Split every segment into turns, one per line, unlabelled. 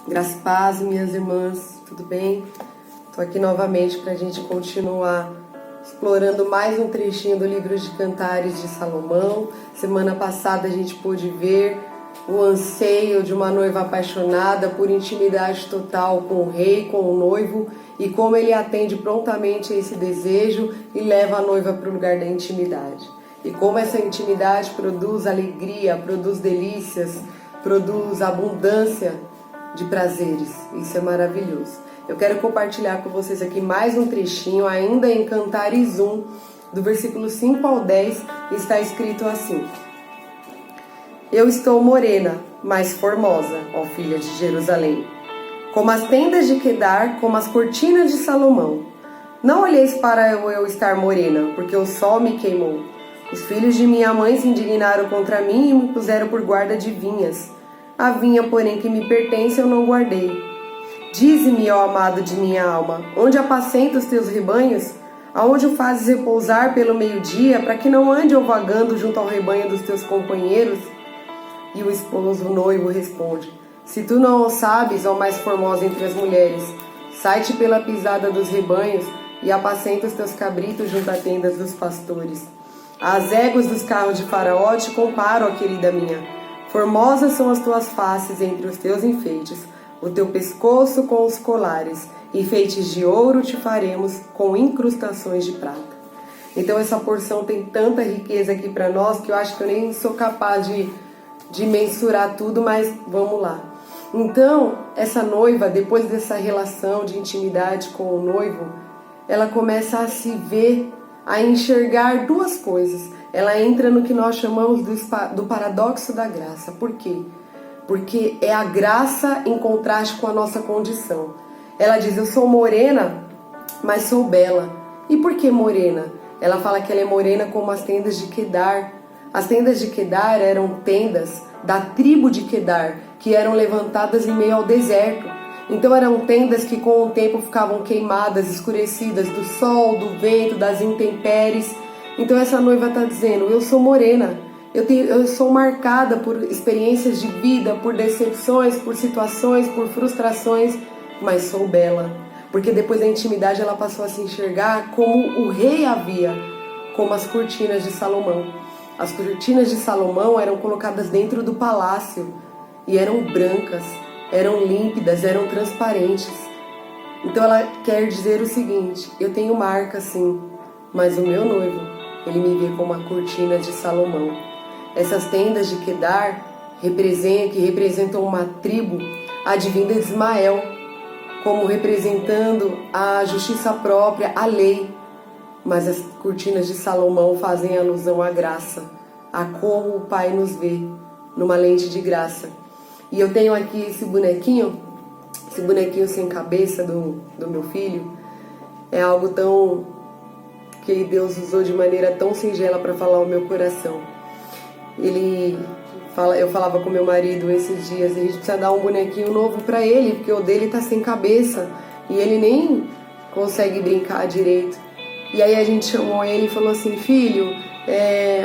Graça e paz, minhas irmãs, tudo bem? Estou aqui novamente para a gente continuar explorando mais um trechinho do livro de Cantares de Salomão. Semana passada a gente pôde ver o anseio de uma noiva apaixonada por intimidade total com o rei, com o noivo, e como ele atende prontamente a esse desejo e leva a noiva para o lugar da intimidade. E como essa intimidade produz alegria, produz delícias, produz abundância de prazeres. Isso é maravilhoso. Eu quero compartilhar com vocês aqui mais um trechinho, ainda em Cantares 1, do versículo 5 ao 10, está escrito assim: Eu estou morena, mas formosa, ó filha de Jerusalém, como as tendas de Quedar, como as cortinas de Salomão. Não olheis para eu estar morena, porque o sol me queimou. Os filhos de minha mãe se indignaram contra mim e me puseram por guarda de vinhas. A vinha, porém, que me pertence, eu não guardei. Dize-me, ó amado de minha alma, onde apacenta os teus rebanhos? Aonde o fazes repousar pelo meio-dia, para que não ande eu vagando junto ao rebanho dos teus companheiros? E o esposo, o noivo, responde: Se tu não o sabes, ó mais formosa entre as mulheres, sai-te pela pisada dos rebanhos e apacenta os teus cabritos junto às tendas dos pastores. As éguas dos carros de Faraó te comparo, ó querida minha. Formosas são as tuas faces entre os teus enfeites, o teu pescoço com os colares, enfeites de ouro te faremos com incrustações de prata. Então essa porção tem tanta riqueza aqui para nós que eu acho que eu nem sou capaz de mensurar tudo, mas vamos lá. Então, essa noiva, depois dessa relação de intimidade com o noivo, ela começa a se ver, a enxergar duas coisas. Ela entra no que nós chamamos do paradoxo da graça. Por quê? Porque é a graça em contraste com a nossa condição. Ela diz: eu sou morena, mas sou bela. E por que morena? Ela fala que ela é morena como as tendas de Quedar. As tendas de Quedar eram tendas da tribo de Quedar, que eram levantadas em meio ao deserto. Então eram tendas que com o tempo ficavam queimadas, escurecidas do sol, do vento, das intempéries. Então essa noiva está dizendo: eu sou morena, eu sou marcada por experiências de vida, por decepções, por situações, por frustrações, mas sou bela. Porque depois da intimidade ela passou a se enxergar como o rei havia, como as cortinas de Salomão. As cortinas de Salomão eram colocadas dentro do palácio e eram brancas, eram límpidas, eram transparentes. Então ela quer dizer o seguinte: eu tenho marca sim, mas o meu noivo, ele me vê como a cortina de Salomão. Essas tendas de Quedar que representam uma tribo advinda de Ismael, como representando a justiça própria, a lei. Mas as cortinas de Salomão fazem alusão à graça, a como o Pai nos vê, numa lente de graça. E eu tenho aqui esse bonequinho sem cabeça do meu filho. É algo tão que Deus usou de maneira tão singela para falar ao meu coração. Eu falava com meu marido esses dias: a gente precisa dar um bonequinho novo para ele, porque o dele tá sem cabeça e ele nem consegue brincar direito. E aí a gente chamou ele e falou assim: filho,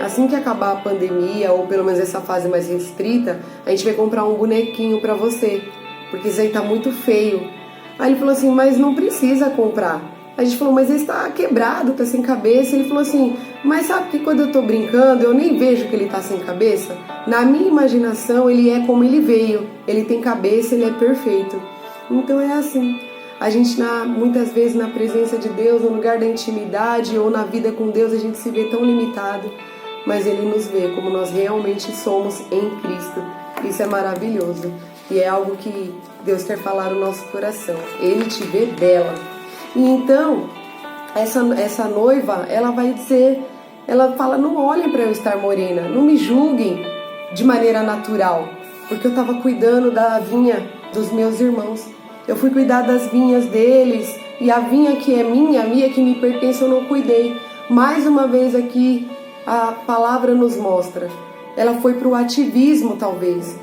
assim que acabar a pandemia, ou pelo menos essa fase mais restrita, a gente vai comprar um bonequinho para você, porque isso aí tá muito feio. Aí ele falou assim: mas não precisa comprar. A gente falou: mas ele está quebrado, tá sem cabeça. Ele falou assim: mas sabe que quando eu tô brincando, eu nem vejo que ele tá sem cabeça? Na minha imaginação, ele é como ele veio. Ele tem cabeça, ele é perfeito. Então é assim. A gente, muitas vezes, na presença de Deus, no lugar da intimidade ou na vida com Deus, a gente se vê tão limitado. Mas Ele nos vê como nós realmente somos em Cristo. Isso é maravilhoso. E é algo que Deus quer falar no nosso coração. Ele te vê bela. E então, essa noiva, ela vai dizer, ela fala: não olhem para eu estar morena, não me julguem de maneira natural, porque eu estava cuidando da vinha dos meus irmãos. Eu fui cuidar das vinhas deles, e a vinha que é minha, a minha que me pertence, eu não cuidei. Mais uma vez aqui, a palavra nos mostra. Ela foi para o ativismo, talvez.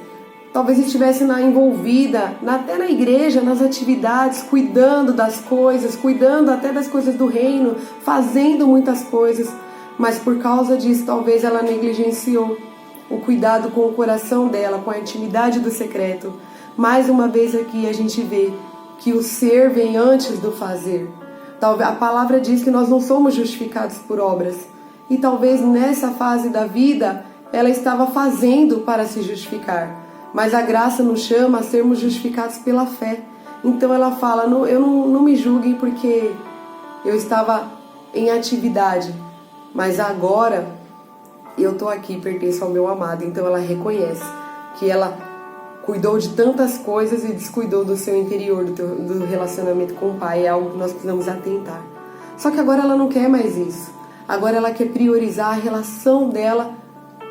Talvez estivesse envolvida, até na igreja, nas atividades, cuidando das coisas, cuidando até das coisas do reino, fazendo muitas coisas. Mas por causa disso, talvez ela negligenciou o cuidado com o coração dela, com a intimidade do secreto. Mais uma vez aqui a gente vê que o ser vem antes do fazer. A palavra diz que nós não somos justificados por obras. E talvez nessa fase da vida ela estava fazendo para se justificar. Mas a graça nos chama a sermos justificados pela fé. Então ela fala, não me julguem porque eu estava em atividade. Mas agora eu estou aqui, pertenço ao meu amado. Então ela reconhece que ela cuidou de tantas coisas e descuidou do seu interior, do relacionamento com o pai. É algo que nós precisamos atentar. Só que agora ela não quer mais isso. Agora ela quer priorizar a relação dela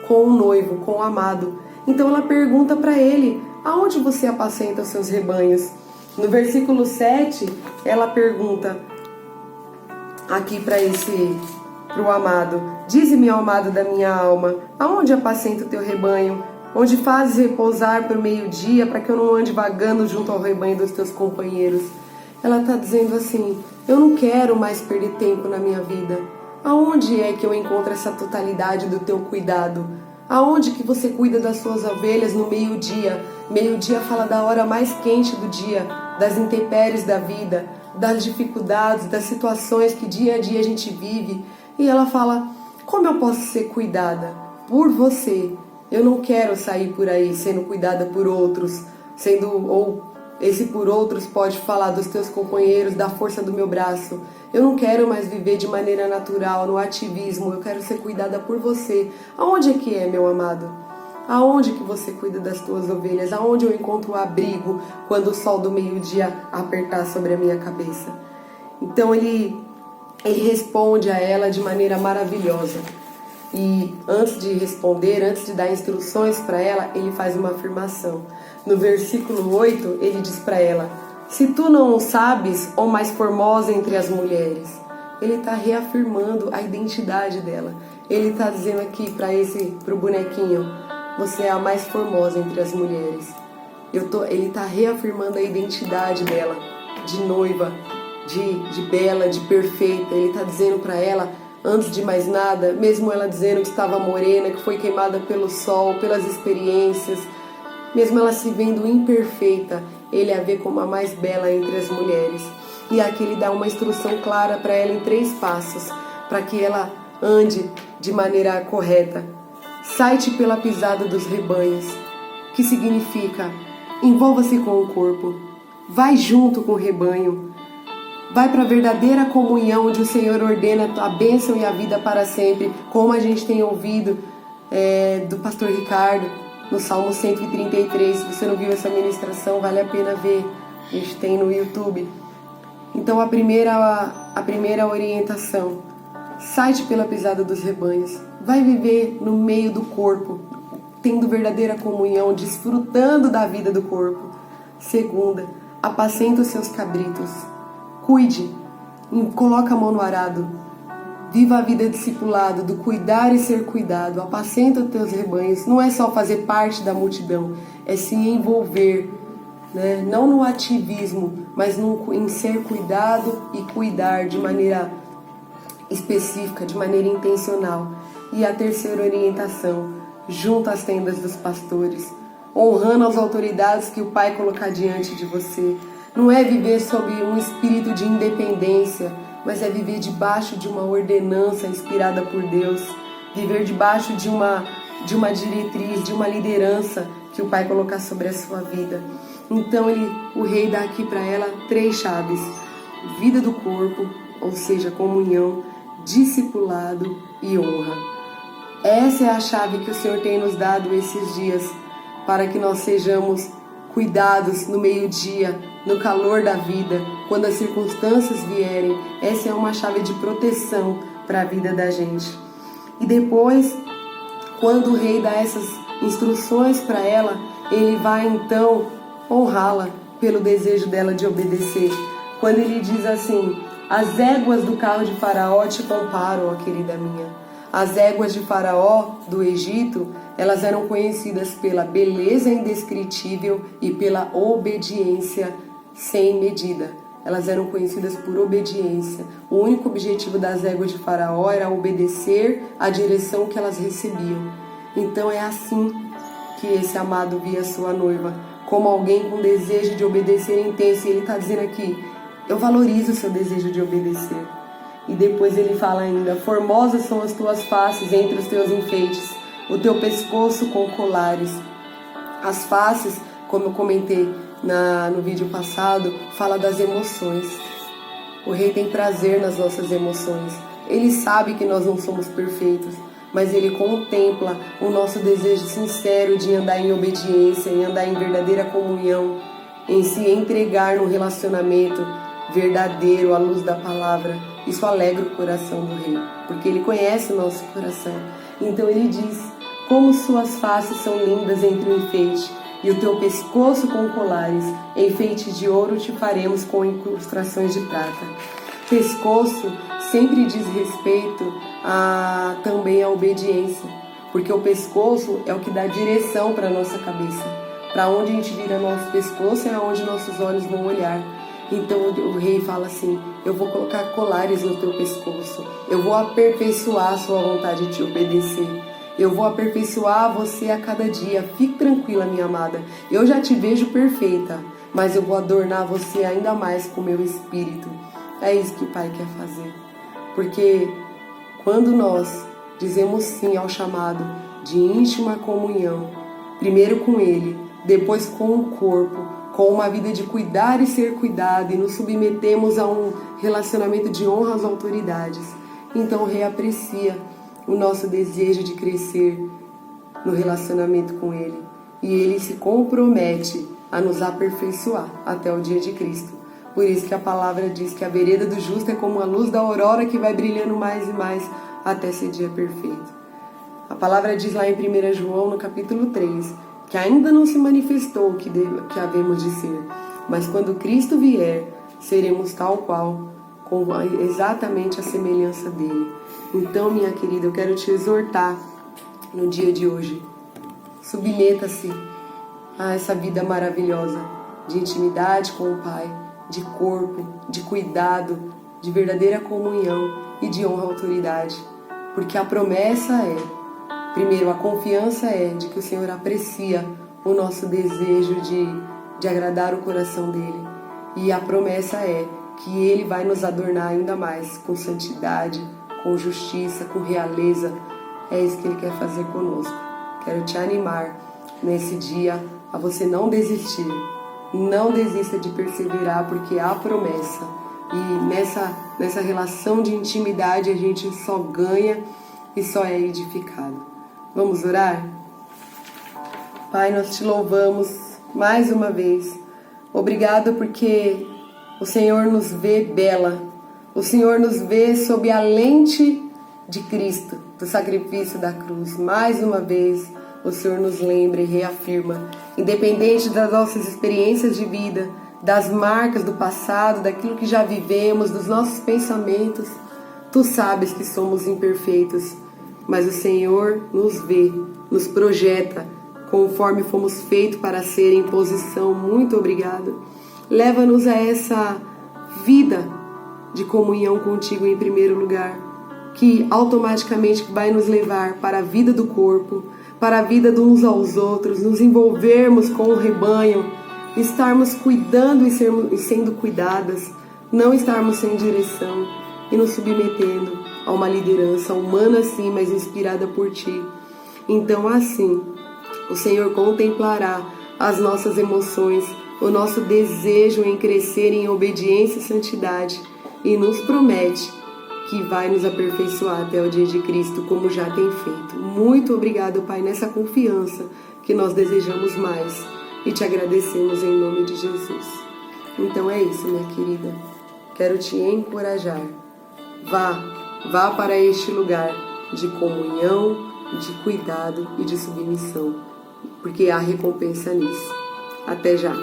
com o noivo, com o amado. Então ela pergunta para ele, aonde você apacenta os seus rebanhos? No versículo 7, ela pergunta aqui para o amado, dize-me, ó amado da minha alma, aonde apacenta o teu rebanho? Onde fazes repousar por meio-dia, para que eu não ande vagando junto ao rebanho dos teus companheiros? Ela está dizendo assim, eu não quero mais perder tempo na minha vida. Aonde é que eu encontro essa totalidade do teu cuidado? Aonde que você cuida das suas ovelhas no meio-dia? Meio-dia fala da hora mais quente do dia, das intempéries da vida, das dificuldades, das situações que dia a dia a gente vive. E ela fala, como eu posso ser cuidada? Por você. Eu não quero sair por aí sendo cuidada por outros, esse por outros pode falar dos teus companheiros, da força do meu braço. Eu não quero mais viver de maneira natural, no ativismo. Eu quero ser cuidada por você. Aonde é que é, meu amado? Aonde que você cuida das tuas ovelhas? Aonde eu encontro o abrigo quando o sol do meio-dia apertar sobre a minha cabeça? Então ele responde a ela de maneira maravilhosa. E antes de responder, antes de dar instruções para ela, ele faz uma afirmação. No versículo 8, ele diz para ela, se tu não o sabes, ó mais formosa entre as mulheres. Ele está reafirmando a identidade dela. Ele está dizendo aqui para o bonequinho, você é a mais formosa entre as mulheres. Ele está reafirmando a identidade dela, de noiva, de bela, de perfeita. Ele está dizendo para ela, antes de mais nada, mesmo ela dizendo que estava morena, que foi queimada pelo sol, pelas experiências, mesmo ela se vendo imperfeita, ele a vê como a mais bela entre as mulheres. E aqui ele dá uma instrução clara para ela em 3 passos, para que ela ande de maneira correta. Sai-te pela pisada dos rebanhos, que significa, envolva-se com o corpo, vai junto com o rebanho, vai para a verdadeira comunhão onde o Senhor ordena a bênção e a vida para sempre, como a gente tem ouvido do pastor Ricardo no Salmo 133. Se você não viu essa ministração, vale a pena ver, a gente tem no YouTube. Então a primeira orientação, sai-te pela pisada dos rebanhos, vai viver no meio do corpo, tendo verdadeira comunhão, desfrutando da vida do corpo. Segunda, apacenta os seus cabritos, cuide, coloca a mão no arado, viva a vida discipulado, do cuidar e ser cuidado, apacenta os teus rebanhos. Não é só fazer parte da multidão, é se envolver, né? Não no ativismo, mas em ser cuidado e cuidar de maneira específica, de maneira intencional. E a terceira orientação, junto às tendas dos pastores, honrando as autoridades que o Pai colocar diante de você. Não é viver sob um espírito de independência, mas é viver debaixo de uma ordenança inspirada por Deus, viver debaixo de uma diretriz, de uma liderança que o Pai colocar sobre a sua vida. Então o rei dá aqui para ela 3 chaves: vida do corpo, ou seja, comunhão, discipulado e honra. Essa é a chave que o Senhor tem nos dado esses dias, para que nós sejamos cuidados no meio-dia, no calor da vida, quando as circunstâncias vierem. Essa é uma chave de proteção para a vida da gente. E depois, quando o rei dá essas instruções para ela, ele vai então honrá-la pelo desejo dela de obedecer. Quando ele diz assim, as éguas do carro de Faraó te comparam, ó querida minha. As éguas de Faraó do Egito, elas eram conhecidas pela beleza indescritível e pela obediência sem medida. Elas eram conhecidas por obediência. O único objetivo das éguas de Faraó era obedecer à direção que elas recebiam. Então é assim que esse amado via sua noiva, como alguém com desejo de obedecer intenso. E ele está dizendo aqui, eu valorizo o seu desejo de obedecer. E depois ele fala ainda, formosas são as tuas faces entre os teus enfeites, o teu pescoço com colares. As faces, como eu comentei no vídeo passado, fala das emoções. O rei tem prazer nas nossas emoções. Ele sabe que nós não somos perfeitos, mas ele contempla o nosso desejo sincero de andar em obediência, em andar em verdadeira comunhão, em se entregar no relacionamento verdadeiro à luz da palavra. Isso alegra o coração do rei, porque ele conhece o nosso coração. Então ele diz, como suas faces são lindas entre o enfeite, e o teu pescoço com colares, enfeite de ouro te faremos com incrustações de prata. Pescoço sempre diz respeito também à obediência, porque o pescoço é o que dá direção para a nossa cabeça. Para onde a gente vira nosso pescoço é onde nossos olhos vão olhar. Então o rei fala assim, eu vou colocar colares no teu pescoço, eu vou aperfeiçoar a sua vontade de te obedecer, eu vou aperfeiçoar você a cada dia. Fique tranquila, minha amada, eu já te vejo perfeita, mas eu vou adornar você ainda mais com o meu espírito. É isso que o Pai quer fazer, porque quando nós dizemos sim ao chamado de íntima comunhão, primeiro com Ele, depois com o corpo, com uma vida de cuidar e ser cuidado, e nos submetemos a um relacionamento de honra às autoridades, então o rei aprecia o nosso desejo de crescer no relacionamento com Ele, e Ele se compromete a nos aperfeiçoar até o dia de Cristo. Por isso que a palavra diz que a vereda do justo é como a luz da aurora que vai brilhando mais e mais até esse dia perfeito. A palavra diz lá em 1 João, no capítulo 3, que ainda não se manifestou o que havemos de ser, mas quando Cristo vier, seremos tal qual, com exatamente a semelhança dele. Então, minha querida, eu quero te exortar no dia de hoje. Submeta-se a essa vida maravilhosa de intimidade com o Pai, de corpo, de cuidado, de verdadeira comunhão e de honra à autoridade. Porque a promessa é, primeiro, a confiança é de que o Senhor aprecia o nosso desejo de agradar o coração dele. E a promessa é que Ele vai nos adornar ainda mais com santidade, com justiça, com realeza. É isso que Ele quer fazer conosco. Quero te animar nesse dia a você não desistir. Não desista de perseverar, porque há promessa. E nessa relação de intimidade a gente só ganha e só é edificado. Vamos orar? Pai, nós te louvamos mais uma vez. Obrigado porque o Senhor nos vê bela. O Senhor nos vê sob a lente de Cristo, do sacrifício da cruz. Mais uma vez, o Senhor nos lembra e reafirma, independente das nossas experiências de vida, das marcas do passado, daquilo que já vivemos, dos nossos pensamentos, Tu sabes que somos imperfeitos, mas o Senhor nos vê, nos projeta, conforme fomos feitos para ser em posição. Muito obrigado. Leva-nos a essa vida de comunhão contigo em primeiro lugar, que automaticamente vai nos levar para a vida do corpo, para a vida de uns aos outros, nos envolvermos com o rebanho, estarmos cuidando e sendo cuidadas, não estarmos sem direção e nos submetendo a uma liderança humana sim, mas inspirada por Ti. Então assim, o Senhor contemplará as nossas emoções, o nosso desejo em crescer em obediência e santidade, e nos promete que vai nos aperfeiçoar até o dia de Cristo, como já tem feito. Muito obrigado, Pai, nessa confiança que nós desejamos mais e te agradecemos em nome de Jesus. Então é isso, minha querida. Quero te encorajar. Vá para este lugar de comunhão, de cuidado e de submissão, porque há recompensa nisso. Até já!